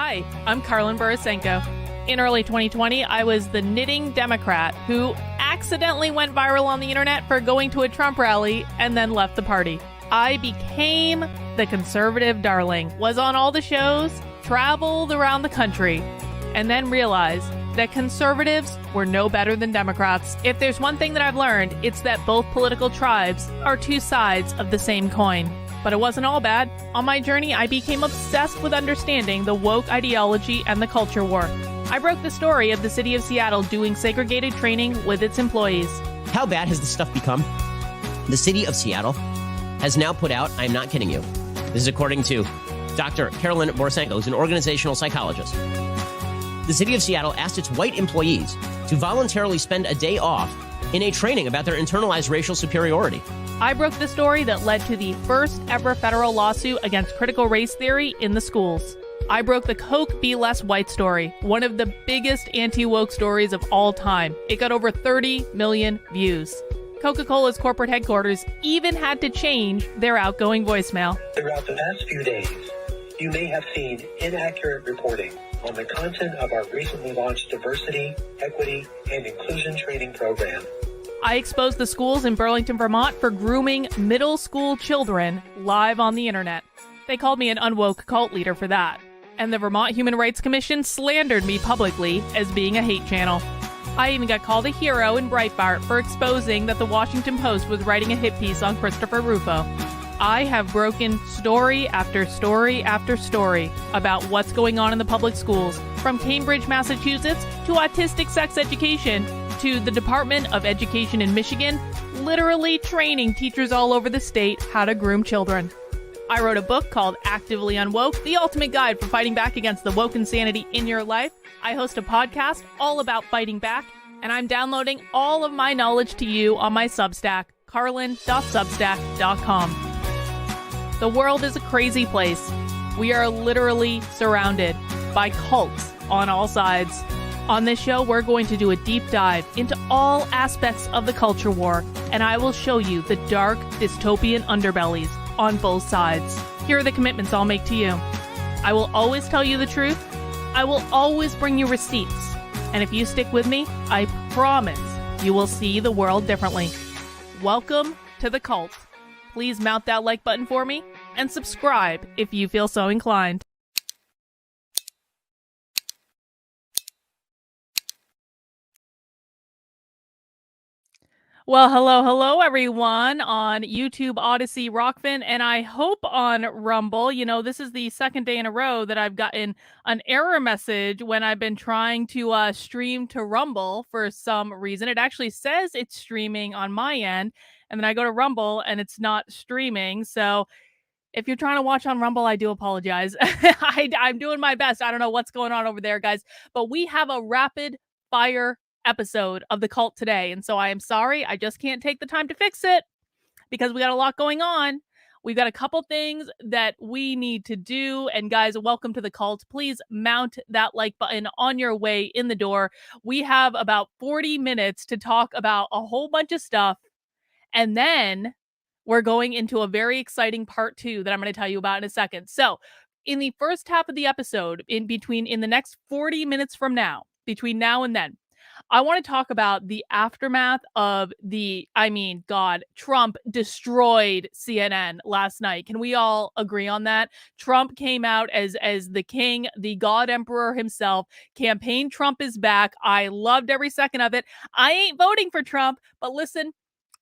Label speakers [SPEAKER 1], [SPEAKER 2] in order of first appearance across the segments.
[SPEAKER 1] Hi, I'm Carlin Borisenko. In early 2020, I was the knitting Democrat who accidentally went viral on the internet for going to a Trump rally and then left the party. I became the conservative darling, was on all the shows, traveled around the country, and then realized that conservatives were no better than Democrats. If there's one thing that I've learned, it's that both political tribes are two sides of the same coin. But it wasn't all bad. On my journey, I became obsessed with understanding the woke ideology and the culture war. I broke the story of the city of Seattle doing segregated training with its employees.
[SPEAKER 2] How bad has this stuff become? The city of Seattle has now put out, I'm not kidding you, this is according to Dr. Carolyn Borisenko, who's an organizational psychologist. The city of Seattle asked its white employees to voluntarily spend a day off in a training about their internalized racial superiority.
[SPEAKER 1] I broke the story that led to the first ever federal lawsuit against critical race theory in the schools. I broke the Coke Be Less White story, one of the biggest anti-woke stories of all time. It got over 30 million views. Coca-Cola's corporate headquarters even had to change their outgoing voicemail.
[SPEAKER 3] Throughout the past few days, you may have seen inaccurate reporting on the content of our recently launched diversity, equity, and inclusion training program.
[SPEAKER 1] I exposed the schools in Burlington, Vermont for grooming middle school children live on the internet. They called me an unwoke cult leader for that. And the Vermont Human Rights Commission slandered me publicly as being a hate channel. I even got called a hero in Breitbart for exposing that the Washington Post was writing a hit piece on Christopher Rufo. I have broken story after story after story about what's going on in the public schools, from Cambridge, Massachusetts, to autistic sex education, to the Department of Education in Michigan, literally training teachers all over the state how to groom children. I wrote a book called Actively Unwoke, the ultimate guide for fighting back against the woke insanity in your life. I host a podcast all about fighting back, and I'm downloading all of my knowledge to you on my Substack, carlin.substack.com. The world is a crazy place. We are literally surrounded by cults on all sides. On this show, we're going to do a deep dive into all aspects of the culture war, and I will show you the dark, dystopian underbellies on both sides. Here are the commitments I'll make to you. I will always tell you the truth. I will always bring you receipts. And if you stick with me, I promise you will see the world differently. Welcome to the cult. Please mount that like button for me and subscribe if you feel so inclined. Well, hello, everyone on YouTube, Odyssey, Rockfin, and I hope on Rumble. You know, this is the second day in a row that I've gotten an error message when I've been trying to stream to Rumble for some reason. It actually says it's streaming on my end, and then I go to Rumble and it's not streaming. So if you're trying to watch on Rumble, I do apologize. I'm doing my best. I don't know what's going on over there, guys, but we have a rapid fire episode of the cult today, and so I am sorry, I just can't take the time to fix it because we got a lot going on. We've got a couple things that we need to do, and guys, welcome to the cult. Please mount that like button on your way in the door. We have about 40 minutes to talk about a whole bunch of stuff, and then we're going into a very exciting part 2 that I'm going to tell you about in a second. So in the first half of the episode, in the next 40 minutes from now, between now and then, I want to talk about the aftermath of Trump destroyed CNN last night. Can we all agree on that? Trump came out as the king, the God Emperor himself. Campaign Trump is back. I loved every second of it. I ain't voting for Trump, but listen,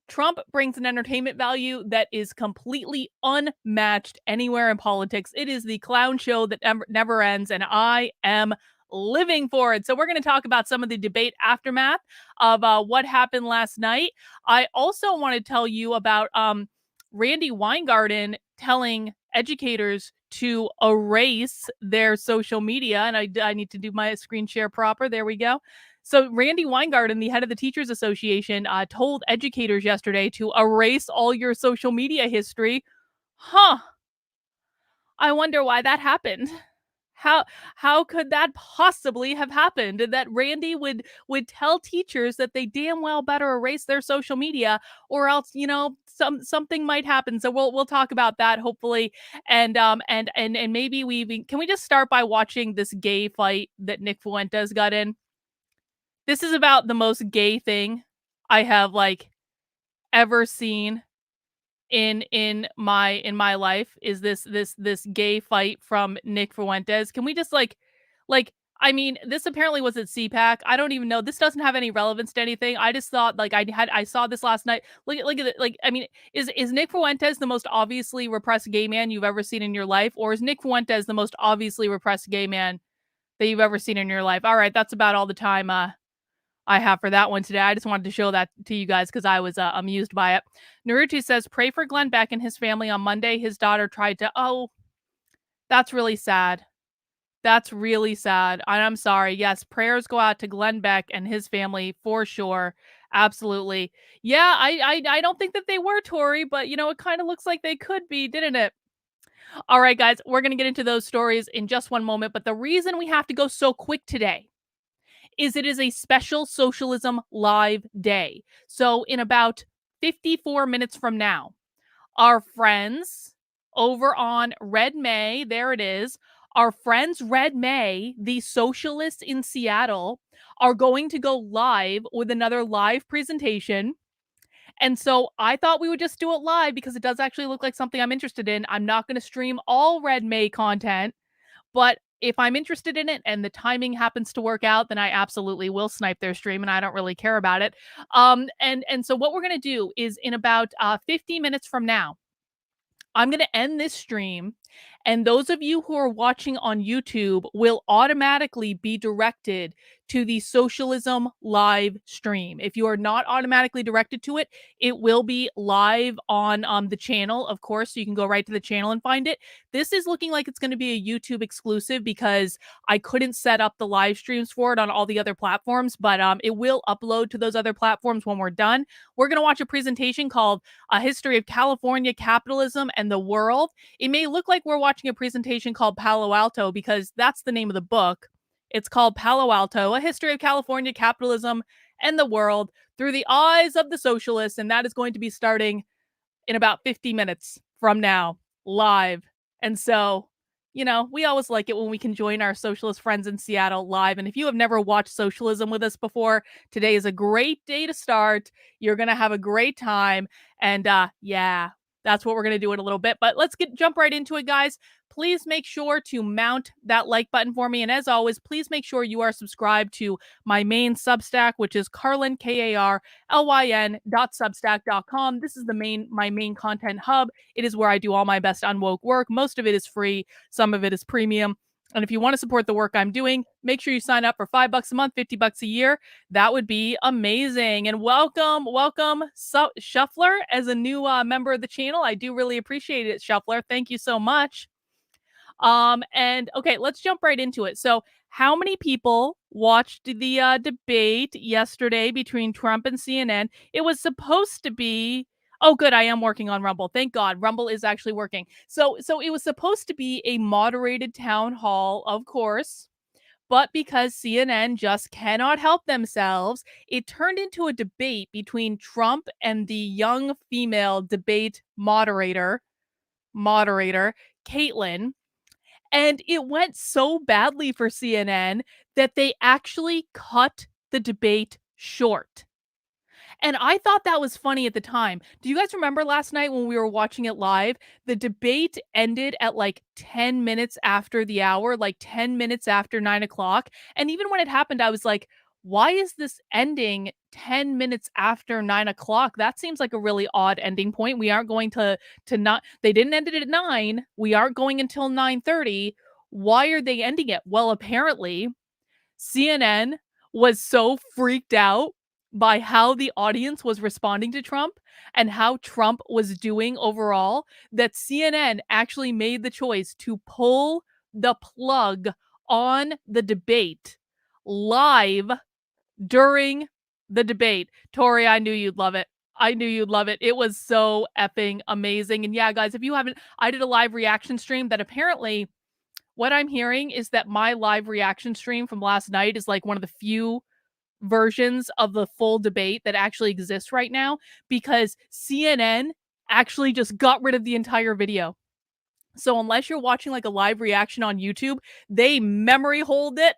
[SPEAKER 1] Trump brings an entertainment value that is completely unmatched anywhere in politics. It is the clown show that never ends, and I am living for it. So we're going to talk about some of the debate aftermath of what happened last night. I also want to tell you about Randy Weingarten telling educators to erase their social media. And I need to do my screen share proper. There we go. So Randy Weingarten, the head of the Teachers Association, told educators yesterday to erase all your social media history. I wonder why that happened. How could that possibly have happened? And that Randy would tell teachers that they damn well better erase their social media, or else, something might happen. So we'll talk about that hopefully. And maybe can we just start by watching this gay fight that Nick Fuentes got in? This is about the most gay thing I have like ever seen in my life, is this gay fight from Nick Fuentes. Can we just like I mean, this apparently was at CPAC. I don't even know. This doesn't have any relevance to anything. I just thought like I saw this last night. Look at it. Like, I mean, is Nick Fuentes the most obviously repressed gay man you've ever seen in your life, or is Nick Fuentes the most obviously repressed gay man that you've ever seen in your life? All right, that's about all the time I have for that one today. I just wanted to show that to you guys because I was amused by it. Naruti says, pray for Glenn Beck and his family on Monday. His daughter tried to, oh, that's really sad. That's really sad. I'm sorry. Yes, prayers go out to Glenn Beck and his family for sure. Absolutely. Yeah, I don't think that they were, Tori, but it kind of looks like they could be, didn't it? All right, guys, we're going to get into those stories in just one moment. But the reason we have to go so quick today is it is a special socialism live day. So in about 54 minutes from now, our friends over on Red May, there it is, our friends Red May, the socialists in Seattle, are going to go live with another live presentation. And so I thought we would just do it live because it does actually look like something I'm interested in. I'm not going to stream all Red May content, but if I'm interested in it and the timing happens to work out, then I absolutely will snipe their stream, and I don't really care about it. And so what we're gonna do is in about 50 minutes from now, I'm going to end this stream, and those of you who are watching on YouTube will automatically be directed to the socialism live stream. If you are not automatically directed to it, it will be live on the channel, of course, so you can go right to the channel and find it. This is looking like it's going to be a YouTube exclusive because I couldn't set up the live streams for it on all the other platforms, but it will upload to those other platforms when we're done. We're going to watch a presentation called A History of California Capitalism and the World. It may look like we're watching a presentation called Palo Alto because that's the name of the book. It's called Palo Alto, A History of California Capitalism and the World through the eyes of the socialists. And that is going to be starting in about 50 minutes from now, live. And so, we always like it when we can join our socialist friends in Seattle live. And if you have never watched socialism with us before, today is a great day to start. You're going to have a great time. And yeah, that's what we're going to do in a little bit. But let's jump right into it, guys. Please make sure to mount that like button for me. And as always, please make sure you are subscribed to my main Substack, which is Carlin, KARLYN.substack.com. This is my main content hub. It is where I do all my best unwoke work. Most of it is free. Some of it is premium. And if you want to support the work I'm doing, make sure you sign up for $5 a month, $50 a year. That would be amazing. And welcome Shuffler as a new member of the channel. I do really appreciate it, Shuffler. Thank you so much. And okay, let's jump right into it. So, how many people watched the debate yesterday between Trump and CNN? It was supposed to be. Oh, good. I am working on Rumble. Thank God. Rumble is actually working. So it was supposed to be a moderated town hall, of course. But because CNN just cannot help themselves, it turned into a debate between Trump and the young female debate moderator, Caitlin. And it went so badly for CNN that they actually cut the debate short. And I thought that was funny at the time. Do you guys remember last night when we were watching it live? The debate ended at like 10 minutes after the hour, like 10 minutes after 9 o'clock. And even when it happened, I was like, why is this ending 10 minutes after 9 o'clock? That seems like a really odd ending point. We aren't going to not, they didn't end it at 9. We aren't going until 9:30. Why are they ending it? Well, apparently CNN was so freaked out by how the audience was responding to Trump and how Trump was doing overall that CNN actually made the choice to pull the plug on the debate live during the debate. Tori, I knew you'd love it. I knew you'd love it. It was so effing amazing. And yeah, guys, if you haven't, I did a live reaction stream that apparently What I'm hearing is that my live reaction stream from last night is like one of the few versions of the full debate that actually exists right now, because CNN actually just got rid of the entire video. So unless you're watching like a live reaction on YouTube, they memory hold it.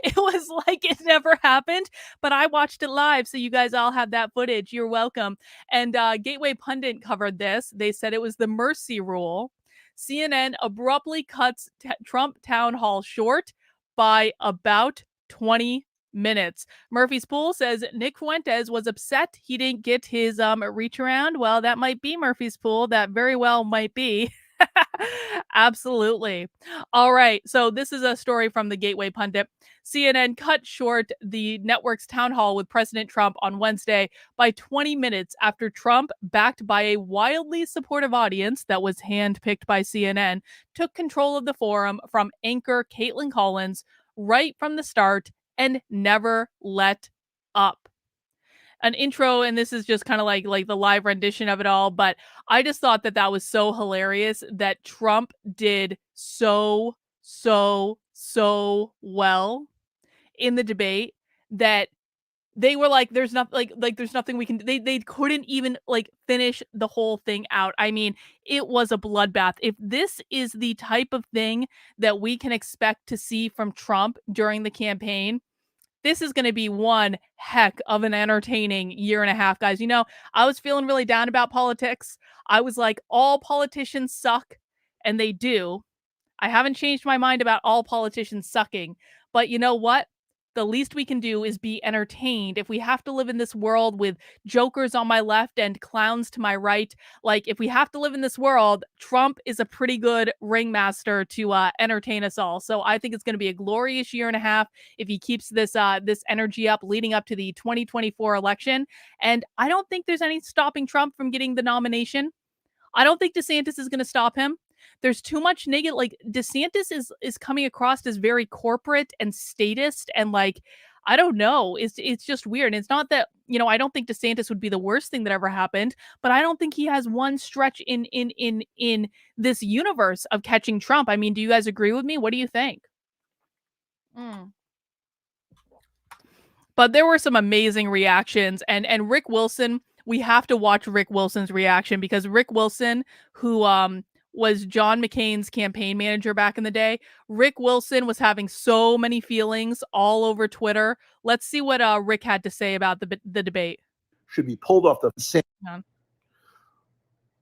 [SPEAKER 1] It was like it never happened, but I watched it live, so you guys all have that footage. You're welcome. And Gateway Pundit covered this. They said it was the mercy rule. CNN abruptly cuts Trump town hall short by about 20 minutes. Murphy's Pool says Nick Fuentes was upset he didn't get his reach around. Well, that might be Murphy's Pool. That very well might be. Absolutely. All right. So this is a story from the Gateway Pundit. CNN cut short the network's town hall with President Trump on Wednesday by 20 minutes after Trump, backed by a wildly supportive audience that was handpicked by CNN, took control of the forum from anchor Caitlin Collins right from the start and never let up. An intro, and this is just kind of like the live rendition of it all, but I just thought that that was so hilarious that Trump did so well in the debate that they were like, there's not like there's nothing we can do. They couldn't even like finish the whole thing out. I mean, it was a bloodbath. If this is the type of thing that we can expect to see from Trump during the campaign, this is going to be one heck of an entertaining year and a half, guys. You know, I was feeling really down about politics. I was like, all politicians suck, and they do. I haven't changed my mind about all politicians sucking, but you know what? The least we can do is be entertained. If we have to live in this world with jokers on my left and clowns to my right, like if we have to live in this world, Trump is a pretty good ringmaster to entertain us all. So I think it's going to be a glorious year and a half if he keeps this energy up leading up to the 2024 election. And I don't think there's any stopping Trump from getting the nomination. I don't think DeSantis is going to stop him. There's too much negative. Like DeSantis is coming across as very corporate and statist, and like I don't know. It's just weird. And it's not that, you know, I don't think DeSantis would be the worst thing that ever happened, but I don't think he has one stretch in this universe of catching Trump. I mean, do you guys agree with me? What do you think? But there were some amazing reactions, and Rick Wilson, we have to watch Rick Wilson's reaction, because Rick Wilson, who was John McCain's campaign manager back in the day, Rick Wilson was having so many feelings all over Twitter. Let's see what Rick had to say about the debate.
[SPEAKER 4] Should be pulled off the same.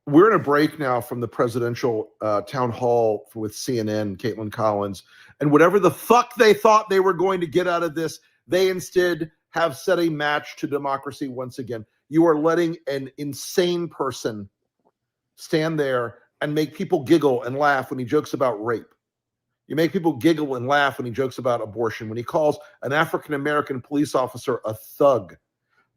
[SPEAKER 4] We're in a break now from the presidential town hall with CNN, Caitlin Collins, and whatever the fuck they thought they were going to get out of this, they instead have set a match to democracy once again. You are letting an insane person stand there and make people giggle and laugh when he jokes about rape. You make people giggle and laugh when he jokes about abortion, when he calls an African-American police officer a thug.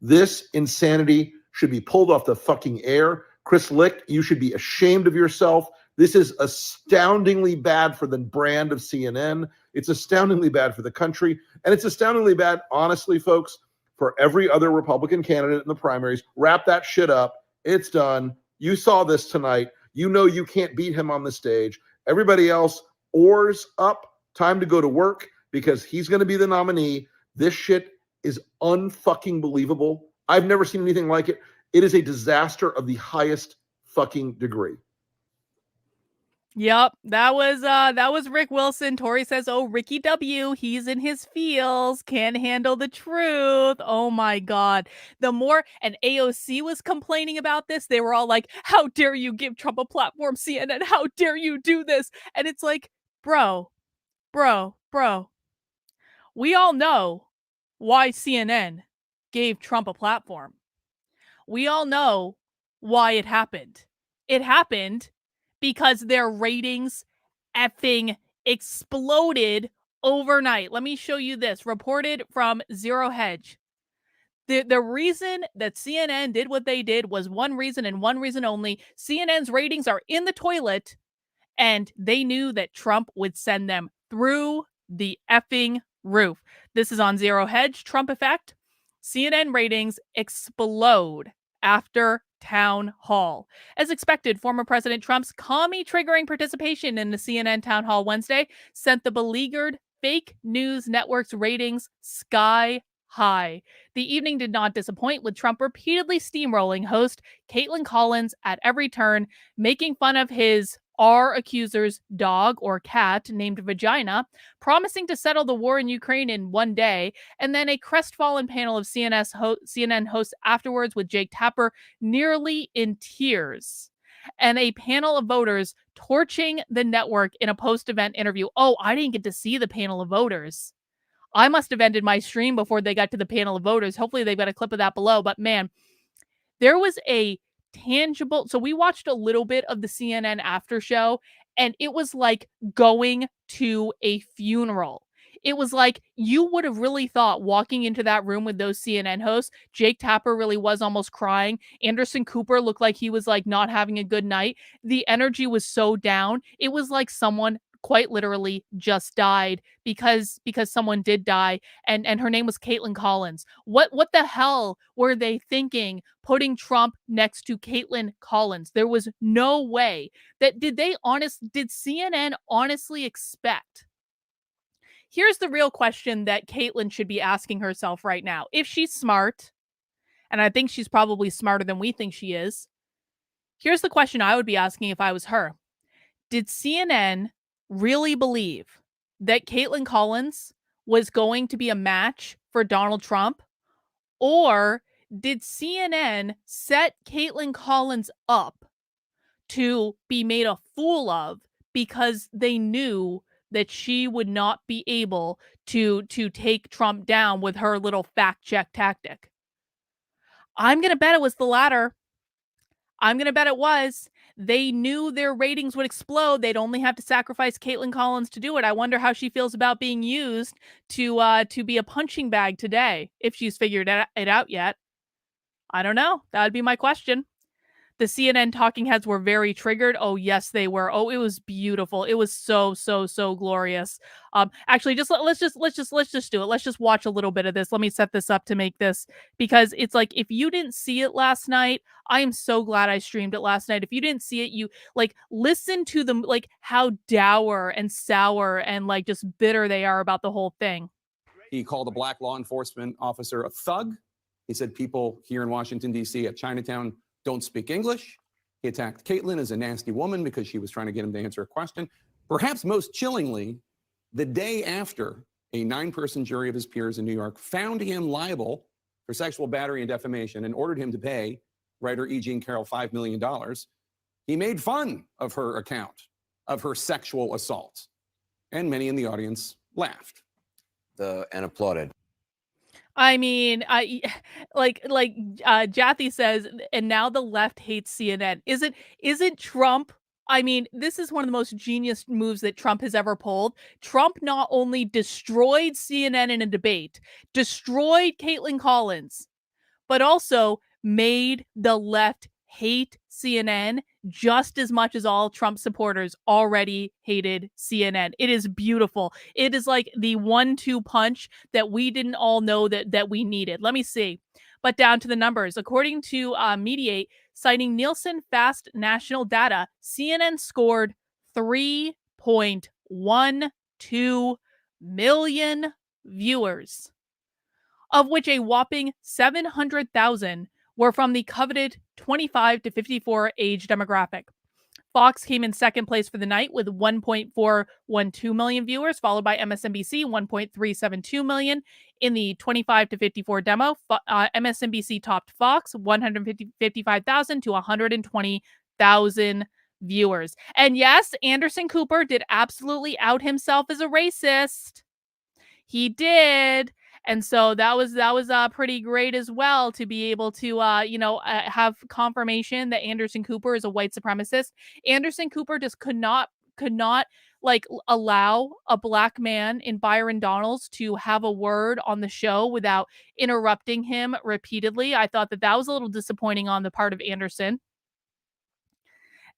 [SPEAKER 4] This insanity should be pulled off the fucking air. Chris Licht, you should be ashamed of yourself. This is astoundingly bad for the brand of CNN. It's astoundingly bad for the country. And it's astoundingly bad, honestly, folks, for every other Republican candidate in the primaries. Wrap that shit up. It's done. You saw this tonight. You know you can't beat him on the stage. Everybody else, oars up. Time to go to work, because he's going to be the nominee. This shit is unfucking believable. I've never seen anything like it. It is a disaster of the highest fucking degree.
[SPEAKER 1] Yep, that was Rick Wilson. Tori says, "Oh, Ricky W, he's in his feels, can't handle the truth." Oh my God. The more, and AOC was complaining about this. They were all like, "How dare you give Trump a platform, CNN? How dare you do this?" And it's like, bro. We all know why CNN gave Trump a platform. We all know why it happened. It happened because their ratings effing exploded overnight. Let me show you this, reported from Zero Hedge. The reason that CNN did what they did was one reason and one reason only. CNN's ratings are in the toilet, and they knew that Trump would send them through the effing roof. This is on Zero Hedge, Trump effect. CNN ratings explode after town hall. As expected, former President Trump's commie-triggering participation in the CNN town hall Wednesday sent the beleaguered fake news network's ratings sky high. The evening did not disappoint, with Trump repeatedly steamrolling host Caitlin Collins at every turn, making fun of his accuser's dog or cat named Vagina, promising to settle the war in Ukraine in one day, and then a crestfallen panel of CNN hosts afterwards, with Jake Tapper nearly in tears, and a panel of voters torching the network in a post-event interview. Oh, I didn't get to see the panel of voters. I must have ended my stream before they got to the panel of voters. Hopefully they've got a clip of that below. But man, there was a tangible. So we watched a little bit of the CNN after show, and it was like going to a funeral. It was like you would have really thought, walking into that room with those CNN hosts, Jake Tapper really was almost crying. Anderson Cooper looked like he was like not having a good night. The energy was so down. It was like someone quite literally just died because someone did die, and her name was Caitlin Collins. What the hell were they thinking putting Trump next to Caitlin Collins? There was no way that did CNN honestly expect? Here's the real question that Caitlin should be asking herself right now. If she's smart, and I think she's probably smarter than we think she is, here's the question I would be asking if I was her. Did CNN really believe that Caitlin Collins was going to be a match for Donald Trump? Or did CNN set Caitlin Collins up to be made a fool of because they knew that she would not be able to take Trump down with her little fact check tactic? I'm going to bet it was the latter. I'm going to bet it was. They knew their ratings would explode. They'd only have to sacrifice Caitlin Collins to do it. I wonder how she feels about being used to be a punching bag today, if she's figured it out yet. I don't know. That would be my question. The CNN talking heads were very triggered. Oh, yes, they were. Oh, it was beautiful. It was so glorious. Actually, let's just do it. Let's just watch a little bit of this. Let me set this up to make this, because it's like, if you didn't see it last night, I am so glad I streamed it last night. If you didn't see it, you listen to them, how dour and sour and just bitter they are about the whole thing.
[SPEAKER 5] He called a black law enforcement officer a thug. He said people here in Washington, D.C. at Chinatown don't speak English. He attacked Caitlin as a nasty woman because she was trying to get him to answer a question. Perhaps most chillingly, the day after a 9-person jury of his peers in New York found him liable for sexual battery and defamation and ordered him to pay writer E. Jean Carroll $5 million, he made fun of her account of her sexual assault. And many in the audience laughed.
[SPEAKER 6] And applauded.
[SPEAKER 1] I mean, Jathy says, and now the left hates CNN. Isn't Trump? I mean, this is one of the most genius moves that Trump has ever pulled. Trump not only destroyed CNN in a debate, destroyed Caitlin Collins, but also made the left hate CNN just as much as all Trump supporters already hated CNN. It is beautiful. It is like the 1-2 punch that we didn't all know that we needed. Let me see. But down to the numbers. According to Mediate, citing Nielsen Fast national data, CNN scored 3.12 million viewers, of which a whopping 700,000 were from the coveted 25 to 54 age demographic. Fox came in second place for the night with 1.412 million viewers, followed by MSNBC, 1.372 million. In the 25 to 54 demo, MSNBC topped Fox, 155,000 to 120,000 viewers. And yes, Anderson Cooper did absolutely out himself as a racist. He did. And so that was pretty great as well, to be able to have confirmation that Anderson Cooper is a white supremacist. Anderson Cooper just could not allow a black man in Byron Donalds to have a word on the show without interrupting him repeatedly. I thought that was a little disappointing on the part of Anderson.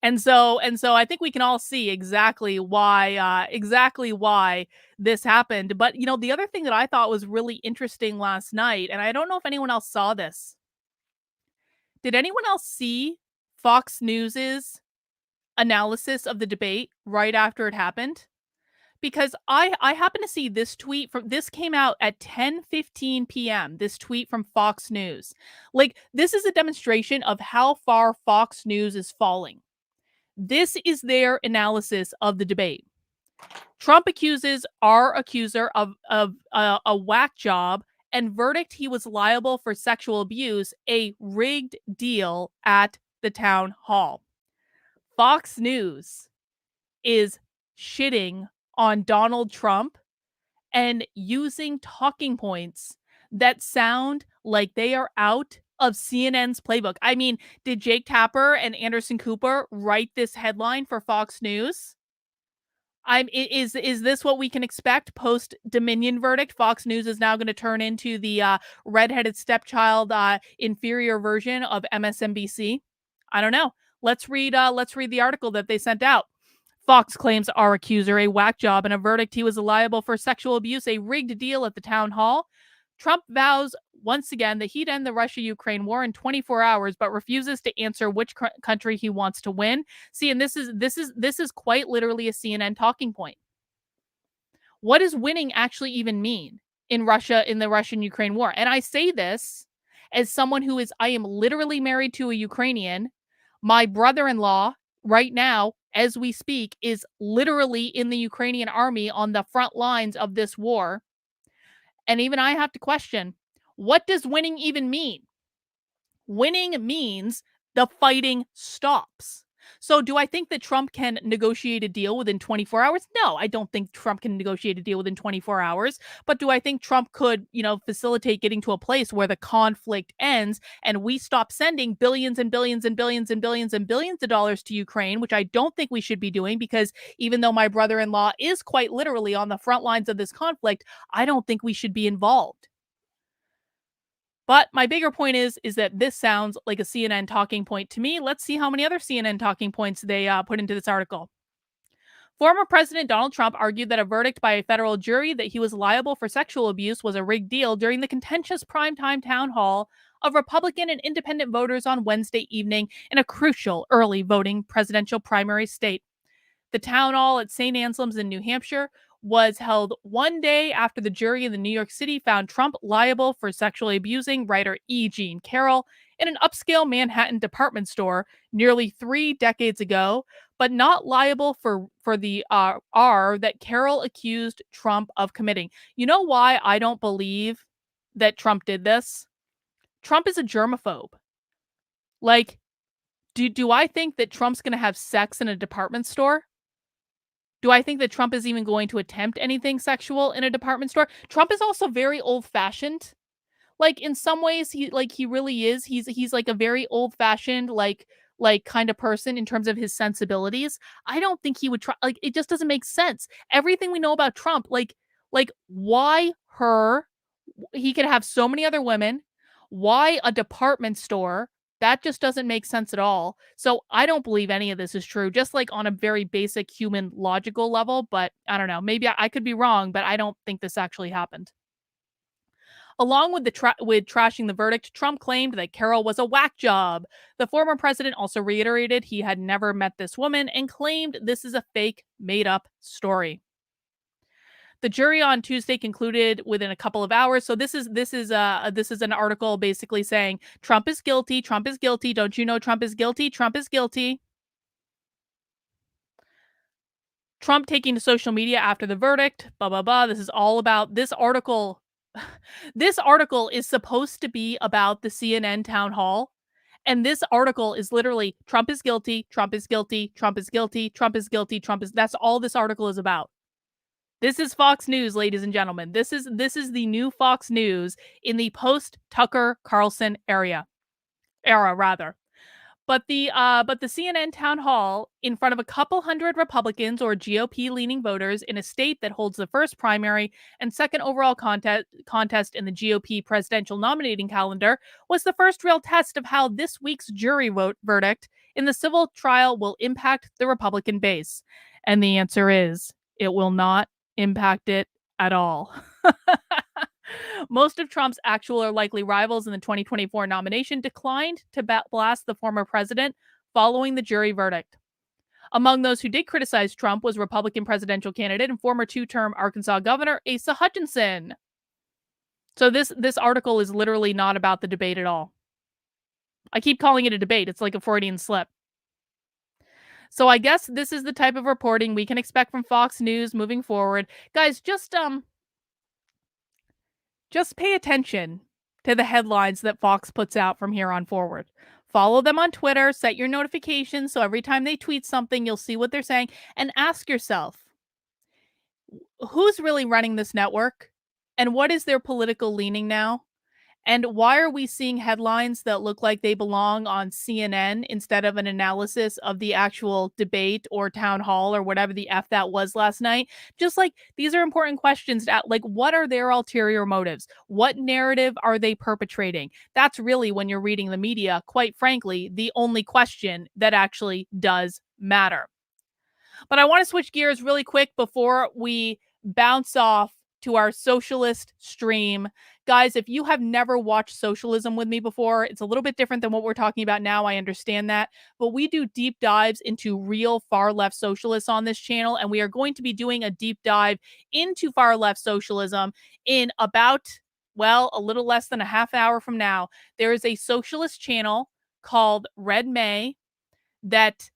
[SPEAKER 1] And so I think we can all see exactly why this happened. But, the other thing that I thought was really interesting last night, and I don't know if anyone else saw this. Did anyone else see Fox News's analysis of the debate right after it happened? Because I happen to see this tweet from this came out at 10:15 p.m. This tweet from Fox News. Like, this is a demonstration of how far Fox News is falling. This is their analysis of the debate. Trump accuses our accuser of a whack job, and verdict he was liable for sexual abuse, a rigged deal at the town hall. Fox News is shitting on Donald Trump and using talking points that sound like they are out of CNN's playbook. I mean, did Jake Tapper and Anderson Cooper write this headline for Fox News? Is this what we can expect post Dominion verdict? Fox News is now going to turn into the redheaded stepchild inferior version of MSNBC. I don't know. Let's read the article that they sent out. Fox claims our accuser a whack job and a verdict he was liable for sexual abuse, a rigged deal at the town hall. Trump vows once again that he'd end the Russia-Ukraine war in 24 hours, but refuses to answer which country he wants to win. See, and this is quite literally a CNN talking point. What does winning actually even mean in the Russian-Ukraine war? And I say this as someone I am literally married to a Ukrainian. My brother-in-law right now, as we speak, is literally in the Ukrainian army on the front lines of this war. And even I have to question, what does winning even mean? Winning means the fighting stops. So do I think that Trump can negotiate a deal within 24 hours? No, I don't think Trump can negotiate a deal within 24 hours. But do I think Trump could, facilitate getting to a place where the conflict ends and we stop sending billions and billions and billions and billions and billions of dollars to Ukraine, which I don't think we should be doing, because even though my brother-in-law is quite literally on the front lines of this conflict, I don't think we should be involved. But my bigger point is that this sounds like a CNN talking point to me. Let's see how many other CNN talking points they put into this article. Former President Donald Trump argued that a verdict by a federal jury that he was liable for sexual abuse was a rigged deal during the contentious primetime town hall of Republican and independent voters on Wednesday evening in a crucial early voting presidential primary state. The town hall at St. Anselm's in New Hampshire was held one day after the jury in New York City found Trump liable for sexually abusing writer E. Jean Carroll in an upscale Manhattan department store nearly 3 decades ago, but not liable for the R that Carroll accused Trump of committing. You know why I don't believe that Trump did this? Trump is a germaphobe. Like, do I think that Trump's going to have sex in a department store? Do I think that Trump is even going to attempt anything sexual in a department store? Trump is also very old-fashioned. Like, in some ways, he really is. He's like a very old-fashioned, like kind of person in terms of his sensibilities. I don't think he would try. Like, it just doesn't make sense. Everything we know about Trump, like why her? He could have so many other women. Why a department store? That just doesn't make sense at all. So I don't believe any of this is true, just like on a very basic human logical level. But I don't know. Maybe I could be wrong, but I don't think this actually happened. Along with trashing the verdict, Trump claimed that Carroll was a whack job. The former president also reiterated he had never met this woman and claimed this is a fake, made-up story. The jury on Tuesday concluded within a couple of hours. So this is an article basically saying Trump is guilty. Trump is guilty. Don't you know Trump is guilty? Trump is guilty. Trump taking to social media after the verdict. Blah blah blah. This is all about this article. This article is supposed to be about the CNN town hall. And this article is literally Trump is guilty. Trump is guilty. Trump is guilty. Trump is guilty. That's all this article is about. This is Fox News, ladies and gentlemen. This is the new Fox News in the post-Tucker Carlson era. But the CNN town hall in front of a couple hundred Republicans or GOP-leaning voters in a state that holds the first primary and second overall contest in the GOP presidential nominating calendar was the first real test of how this week's jury verdict in the civil trial will impact the Republican base. And the answer is, it will not impact it at all. Most of Trump's actual or likely rivals in the 2024 nomination declined to blast the former president following the jury verdict. Among those who did criticize Trump was Republican presidential candidate and former two-term Arkansas governor Asa Hutchinson. So this article is literally not about the debate at all. I keep calling it a debate. It's like a Freudian slip. So I guess this is the type of reporting we can expect from Fox News moving forward. Guys, just pay attention to the headlines that Fox puts out from here on forward. Follow them on Twitter, set your notifications so every time they tweet something, you'll see what they're saying, and ask yourself, who's really running this network? And what is their political leaning now? And why are we seeing headlines that look like they belong on CNN instead of an analysis of the actual debate or town hall or whatever the F that was last night? Just like these are important questions. Like, what are their ulterior motives? What narrative are they perpetrating? That's really, when you're reading the media, quite frankly, the only question that actually does matter. But I want to switch gears really quick before we bounce off to our socialist stream. Guys, if you have never watched socialism with me before, it's a little bit different than what we're talking about now. I understand that. But we do deep dives into real far left socialists on this channel. And we are going to be doing a deep dive into far left socialism in about, well, a little less than a half hour from now. There is a socialist channel called Red May that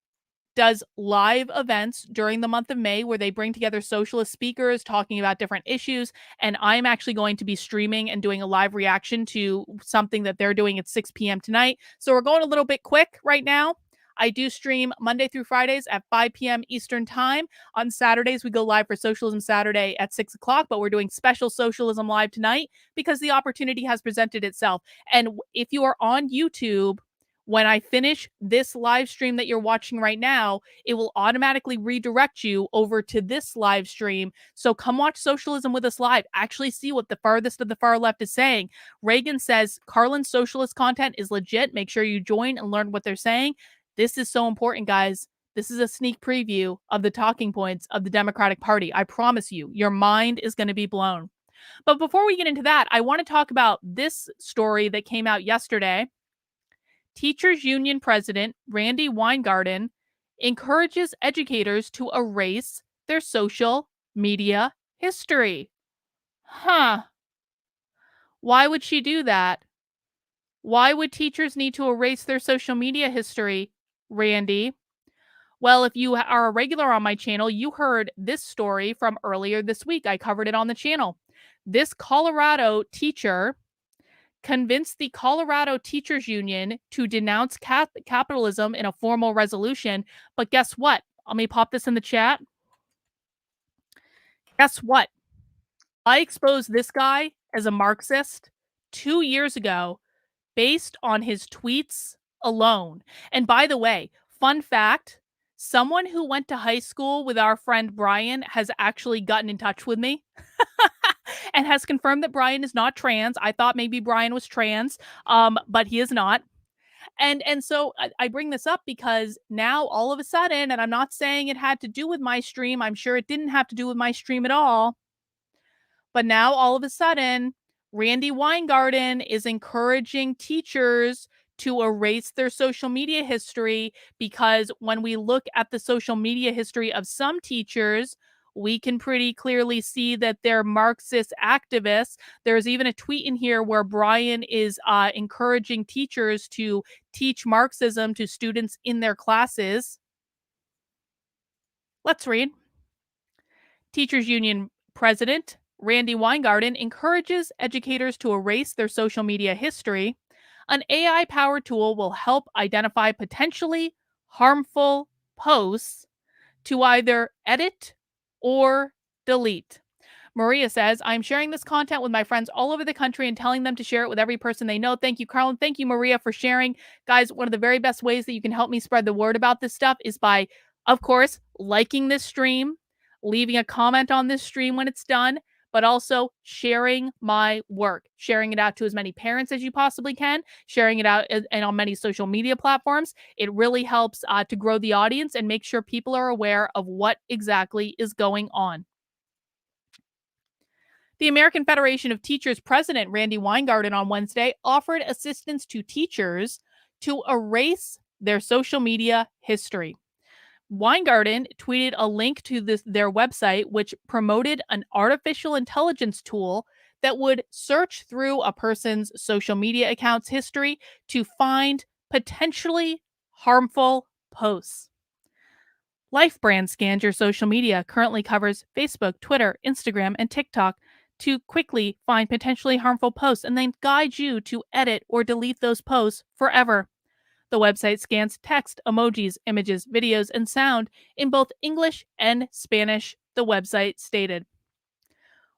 [SPEAKER 1] does live events during the month of May where they bring together socialist speakers talking about different issues. And I'm actually going to be streaming and doing a live reaction to something that they're doing at 6 p.m. tonight. So we're going a little bit quick right now. I do stream Monday through Fridays at 5 p.m. Eastern time. On Saturdays, we go live for Socialism Saturday at 6 o'clock, but we're doing special Socialism Live tonight because the opportunity has presented itself. And if you are on YouTube, when I finish this live stream that you're watching right now, it will automatically redirect you over to this live stream. So come watch Socialism with us live. Actually see what the farthest of the far left is saying. Reagan says Carlin's socialist content is legit. Make sure you join and learn what they're saying. This is so important, guys. This is a sneak preview of the talking points of the Democratic Party. I promise you, your mind is going to be blown. But before we get into that, I want to talk about this story that came out yesterday. Teachers Union President Randy Weingarten encourages educators to erase their social media history. Huh. Why would she do that? Why would teachers need to erase their social media history, Randy? Well, if you are a regular on my channel, you heard this story from earlier this week. I covered it on the channel. This Colorado teacher convinced the Colorado Teachers Union to denounce capitalism in a formal resolution. But guess what? Let me pop this in the chat. Guess what? I exposed this guy as a Marxist 2 years ago based on his tweets alone. And by the way, fun fact, someone who went to high school with our friend Brian has actually gotten in touch with me and has confirmed that Brian is not trans. I thought maybe Brian was trans, but he is not. And so I bring this up because now all of a sudden, and I'm not saying it had to do with my stream. I'm sure it didn't have to do with my stream at all. But now all of a sudden, Randy Weingarten is encouraging teachers to erase their social media history, because when we look at the social media history of some teachers, we can pretty clearly see that they're Marxist activists. There's even a tweet in here where Brian is encouraging teachers to teach Marxism to students in their classes. Let's read. Teachers Union President Randy Weingarten encourages educators to erase their social media history. An AI-powered tool will help identify potentially harmful posts to either edit or delete. Maria says, I'm sharing this content with my friends all over the country and telling them to share it with every person they know. Thank you, Carlin. Thank you, Maria, for sharing. Guys, one of the very best ways that you can help me spread the word about this stuff is by, of course, liking this stream, leaving a comment on this stream when it's done, but also sharing my work, sharing it out to as many parents as you possibly can, sharing it out and on many social media platforms. It really helps to grow the audience and make sure people are aware of what exactly is going on. The American Federation of Teachers president, Randy Weingarten, on Wednesday offered assistance to teachers to erase their social media history. Weingarten tweeted a link to their website, which promoted an artificial intelligence tool that would search through a person's social media account's history to find potentially harmful posts. LifeBrand scans your social media, currently covers Facebook, Twitter, Instagram, and TikTok to quickly find potentially harmful posts and then guide you to edit or delete those posts forever. The website scans text, emojis, images, videos, and sound in both English and Spanish, the website stated.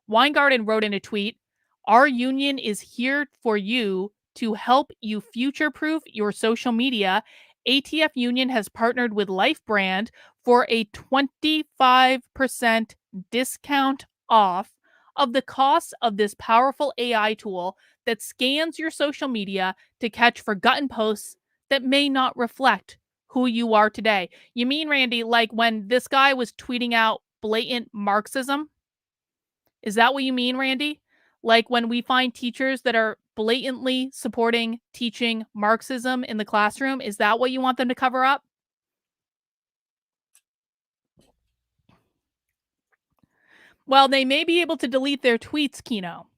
[SPEAKER 1] Weingarten wrote in a tweet, "Our union is here for you to help you future-proof your social media. ATF Union has partnered with LifeBrand for a 25% discount off of the cost of this powerful AI tool that scans your social media to catch forgotten posts that may not reflect who you are today." You mean, Randy, like when this guy was tweeting out blatant Marxism? Is that what you mean, Randy? Like when we find teachers that are blatantly supporting teaching Marxism in the classroom, is that what you want them to cover up? Well, they may be able to delete their tweets, Kino,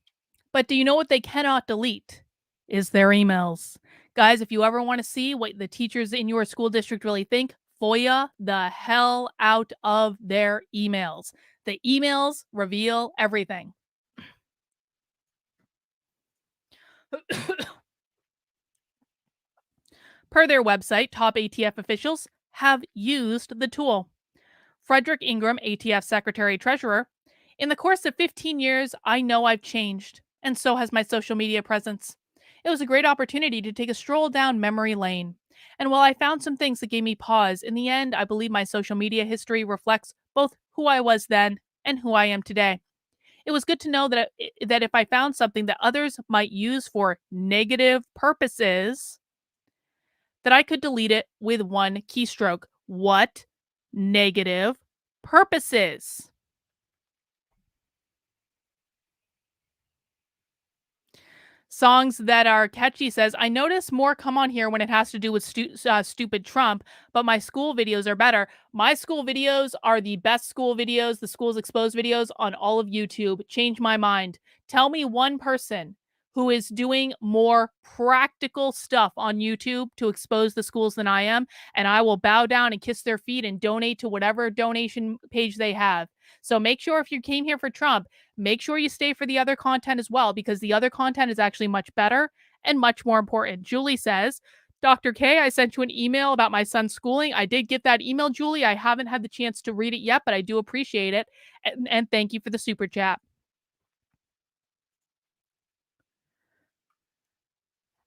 [SPEAKER 1] but do you know what they cannot delete? Is their emails. Guys, if you ever want to see what the teachers in your school district really think, FOIA the hell out of their emails. The emails reveal everything. Per their website, top ATF officials have used the tool. Frederick Ingram, ATF Secretary Treasurer, "In the course of 15 years, I know I've changed, and so has my social media presence. It was a great opportunity to take a stroll down memory lane. And while I found some things that gave me pause, in the end, I believe my social media history reflects both who I was then and who I am today. It was good to know that if I found something that others might use for negative purposes, that I could delete it with one keystroke." What negative purposes? Songs that are catchy says, "I notice more come on here when it has to do with stupid Trump, but my school videos are better. My school videos are the best school videos, the schools exposed videos on all of YouTube. Change my mind. Tell me one person who is doing more practical stuff on YouTube to expose the schools than I am, and I will bow down and kiss their feet and donate to whatever donation page they have. So make sure if you came here for Trump, make sure you stay for the other content as well, because the other content is actually much better and much more important." Julie says, "Dr. K, I sent you an email about my son's schooling. I did get that email, Julie. I haven't had the chance to read it yet, but I do appreciate it. And thank you for the super chat."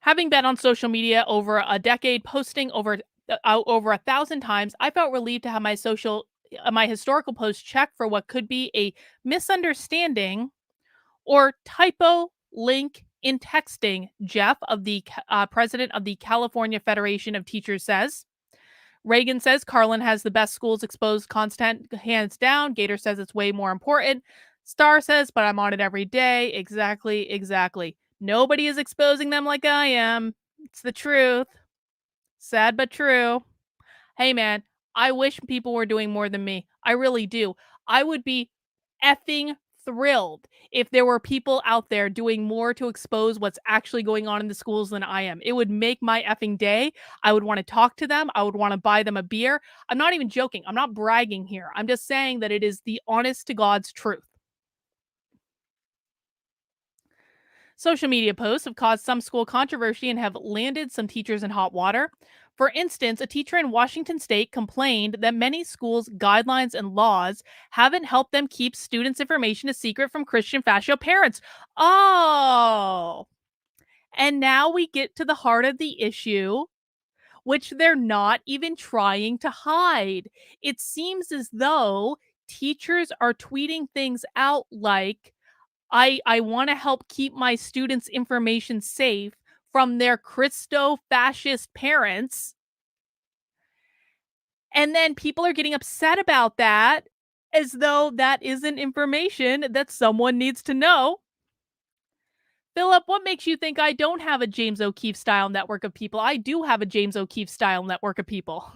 [SPEAKER 1] Having been on social media over a decade, posting over 1,000 times, I felt relieved to have my historical posts checked for what could be a misunderstanding or typo link in texting. Jeff, of the president of the California Federation of Teachers, says. Reagan says Carlin has the best schools exposed content, hands down. Gator says it's way more important. Star says, "But I'm on it every day." Exactly, exactly. Nobody is exposing them like I am. It's the truth. Sad but true. Hey man, I wish people were doing more than me. I really do. I would be effing thrilled if there were people out there doing more to expose what's actually going on in the schools than I am. It would make my effing day. I would want to talk to them. I would want to buy them a beer. I'm not even joking. I'm not bragging here. I'm just saying that it is the honest to God's truth. Social media posts have caused some school controversy and have landed some teachers in hot water. For instance, a teacher in Washington state complained that many schools' guidelines and laws haven't helped them keep students' information a secret from Christian fascio parents. Oh, and now we get to the heart of the issue, which they're not even trying to hide. It seems as though teachers are tweeting things out like, I want to help keep my students' information safe from their Christo-fascist parents. And then people are getting upset about that As though that isn't information that someone needs to know. Philip, what makes you think I don't have a James O'Keefe style network of people? I do have a James O'Keefe style network of people.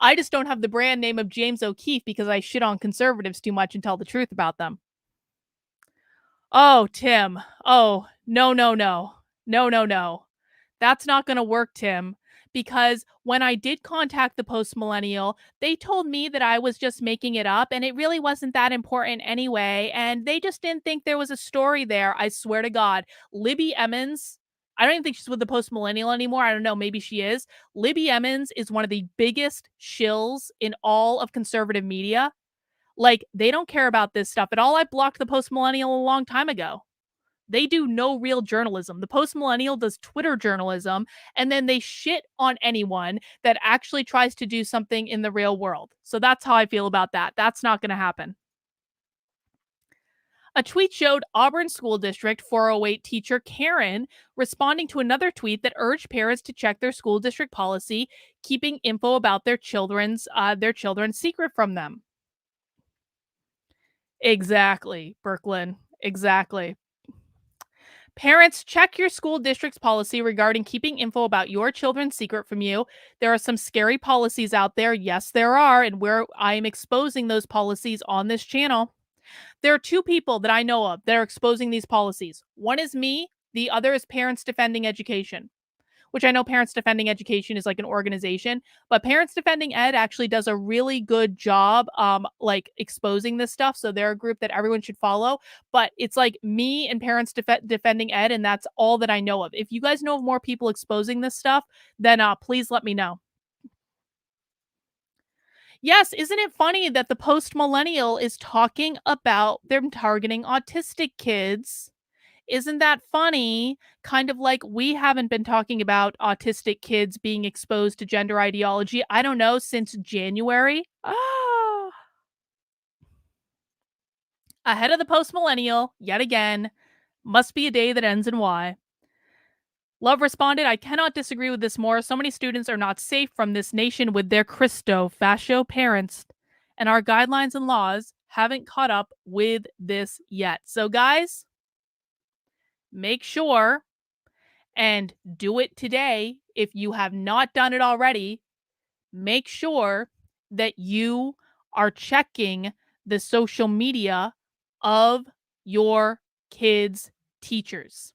[SPEAKER 1] I just don't have the brand name of James O'Keefe because I shit on conservatives too much and tell the truth about them. Oh, Tim. Oh, no, no, no. No, no, no. That's not going to work, Tim, because when I did contact the post millennial, they told me that I was just making it up and it really wasn't that important anyway. And they just didn't think there was a story there. I swear to God. Libby Emmons, I don't even think she's with the post millennial anymore. I don't know. Maybe she is. Libby Emmons is one of the biggest shills in all of conservative media. Like, they don't care about this stuff at all. I blocked the post millennial a long time ago. They do no real journalism. The post millennial does Twitter journalism, and then they shit on anyone that actually tries to do something in the real world. So that's how I feel about that. That's not going to happen. A tweet showed Auburn School District 408 teacher Karen responding to another tweet that urged parents to check their school district policy, keeping info about their children's secret from them. Exactly, Brooklyn. Exactly. Parents, check your school district's policy regarding keeping info about your children's secret from you. There are some scary policies out there. Yes, there are. And I am exposing those policies on this channel. There are two people that I know of that are exposing these policies. One is me. The other is Parents Defending Education, which I know Parents Defending Education is like an organization, but Parents Defending Ed actually does a really good job like exposing this stuff. So they're a group that everyone should follow, but it's like me and Parents Defending Ed, and that's all that I know of. If you guys know of more people exposing this stuff, then please let me know. Yes, isn't it funny that the post millennial is talking about them targeting autistic kids? Isn't that funny? Kind of like we haven't been talking about autistic kids being exposed to gender ideology, I don't know, since January. Ah. Ahead of the post millennial, yet again. Must be a day that ends in Y. Love responded, I cannot disagree with this more. So many students are not safe from this nation with their Christo fascio parents, and our guidelines and laws haven't caught up with this yet. So, guys, make sure and do it today. If you have not done it already, make sure that you are checking the social media of your kids' teachers.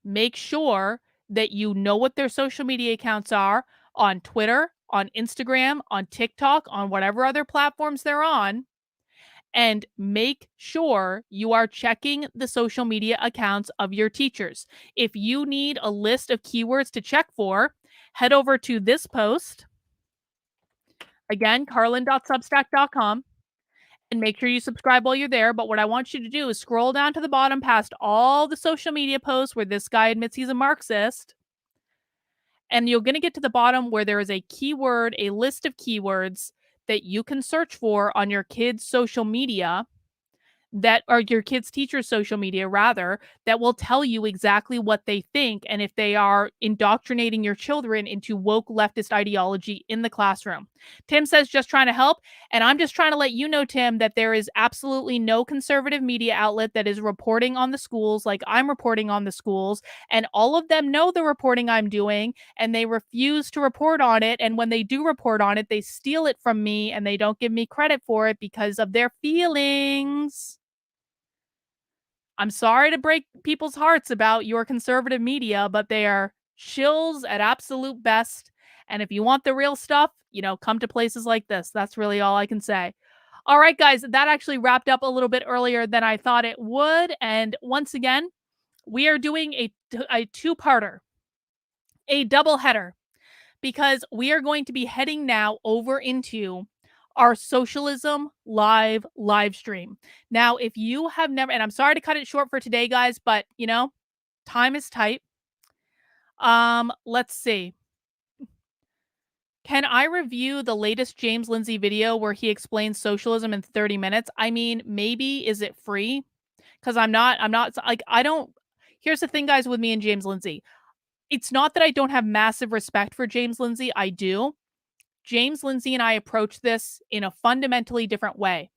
[SPEAKER 1] Make sure that you know what their social media accounts are on Twitter, on Instagram, on TikTok, on whatever other platforms they're on, and make sure you are checking the social media accounts of your teachers. If you need a list of keywords to check for, head over to this post. Again, carlin.substack.com, and make sure you subscribe while you're there. But what I want you to do is scroll down to the bottom past all the social media posts where this guy admits he's a Marxist. And you're going to get to the bottom where there is a keyword, a list of keywords that you can search for on your kids' social media, that are your kids' teachers' social media, rather, that will tell you exactly what they think and if they are indoctrinating your children into woke leftist ideology in the classroom. Tim says, just trying to help. And I'm just trying to let you know, Tim, that there is absolutely no conservative media outlet that is reporting on the schools like I'm reporting on the schools. And all of them know the reporting I'm doing, and they refuse to report on it. And when they do report on it, they steal it from me and they don't give me credit for it because of their feelings. I'm sorry to break people's hearts about your conservative media, but they are shills at absolute best. And if you want the real stuff, come to places like this. That's really all I can say. All right, guys, that actually wrapped up a little bit earlier than I thought it would. And once again, we are doing a two-parter, a double header, because we are going to be heading now over into our socialism live stream. Now, if you have never, and I'm sorry to cut it short for today, guys, but time is tight. Let's see. Can I review the latest James Lindsay video where he explains socialism in 30 minutes? I mean, maybe. Is it free? Because I'm not like, I don't. Here's the thing, guys, with me and James Lindsay. It's not that I don't have massive respect for James Lindsay. I do. James Lindsay and I approach this in a fundamentally different way.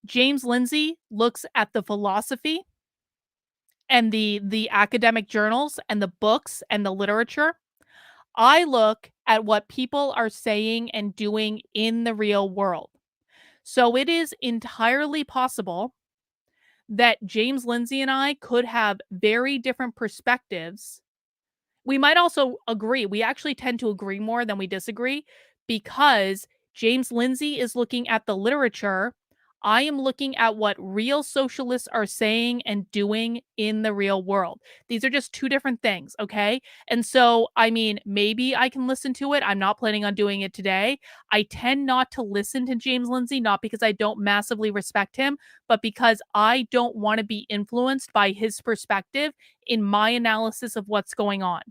[SPEAKER 1] James Lindsay looks at the philosophy and the academic journals and the books and the literature. I look at what people are saying and doing in the real world. So it is entirely possible that James Lindsay and I could have very different perspectives. We might also agree. We actually tend to agree more than we disagree because James Lindsay is looking at the literature. I am looking at what real socialists are saying and doing in the real world. These are just two different things, okay? And so, I mean, maybe I can listen to it. I'm not planning on doing it today. I tend not to listen to James Lindsay, not because I don't massively respect him, but because I don't want to be influenced by his perspective in my analysis of what's going on.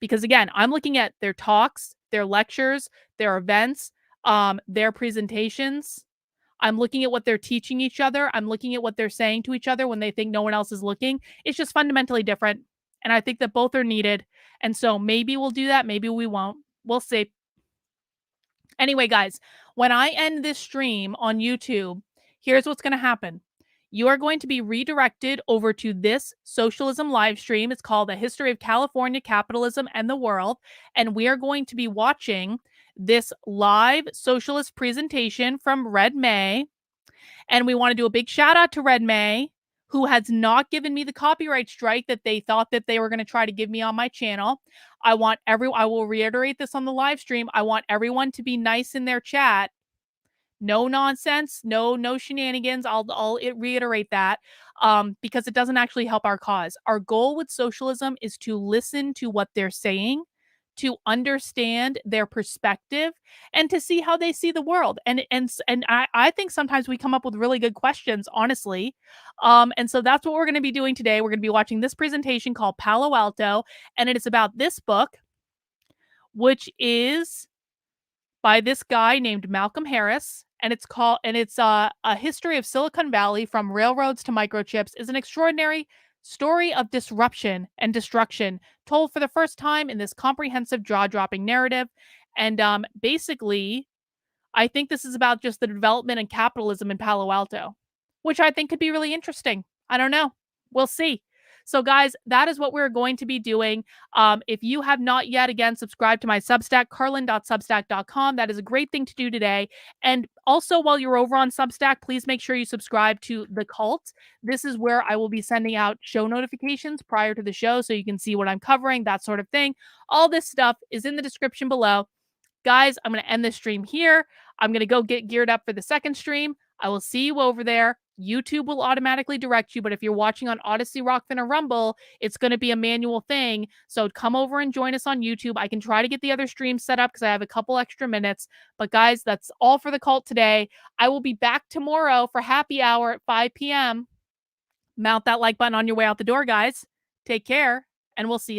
[SPEAKER 1] Because again, I'm looking at their talks, their lectures, their events, their presentations. I'm looking at what they're teaching each other. I'm looking at what they're saying to each other when they think no one else is looking. It's just fundamentally different. And I think that both are needed. And so maybe we'll do that. Maybe we won't. We'll see. Anyway, guys, when I end this stream on YouTube, here's what's going to happen. You are going to be redirected over to this socialism live stream. It's called A History of California Capitalism and the World. And we are going to be watching this live socialist presentation from Red May. And we want to do a big shout out to Red May, who has not given me the copyright strike that they thought that they were going to try to give me on my channel. I will reiterate this on the live stream. I want everyone to be nice in their chat. No nonsense, no shenanigans. I'll reiterate that because it doesn't actually help our cause. Our goal with socialism is to listen to what they're saying, to understand their perspective, and to see how they see the world. And I think sometimes we come up with really good questions, honestly. And so that's what we're going to be doing today. We're going to be watching this presentation called Palo Alto, and it is about this book, which is by this guy named Malcolm Harris. And it's a history of Silicon Valley from railroads to microchips is an extraordinary story of disruption and destruction told for the first time in this comprehensive jaw-dropping narrative. And basically, I think this is about just the development and capitalism in Palo Alto, which I think could be really interesting. I don't know. We'll see. So, guys, that is what we're going to be doing. If you have not yet, again, subscribed to my Substack, carlin.substack.com. That is a great thing to do today. And also, while you're over on Substack, please make sure you subscribe to The Cult. This is where I will be sending out show notifications prior to the show so you can see what I'm covering, that sort of thing. All this stuff is in the description below. Guys, I'm going to end this stream here. I'm going to go get geared up for the second stream. I will see you over there. YouTube will automatically direct you, but if you're watching on Odyssey, Rockfin, or Rumble, it's going to be a manual thing. So come over and join us on YouTube. I can try to get the other stream set up because I have a couple extra minutes. But guys, that's all for The Cult today. I will be back tomorrow for happy hour at 5 p.m. Mount that like button on your way out the door, guys. Take care, and we'll see you.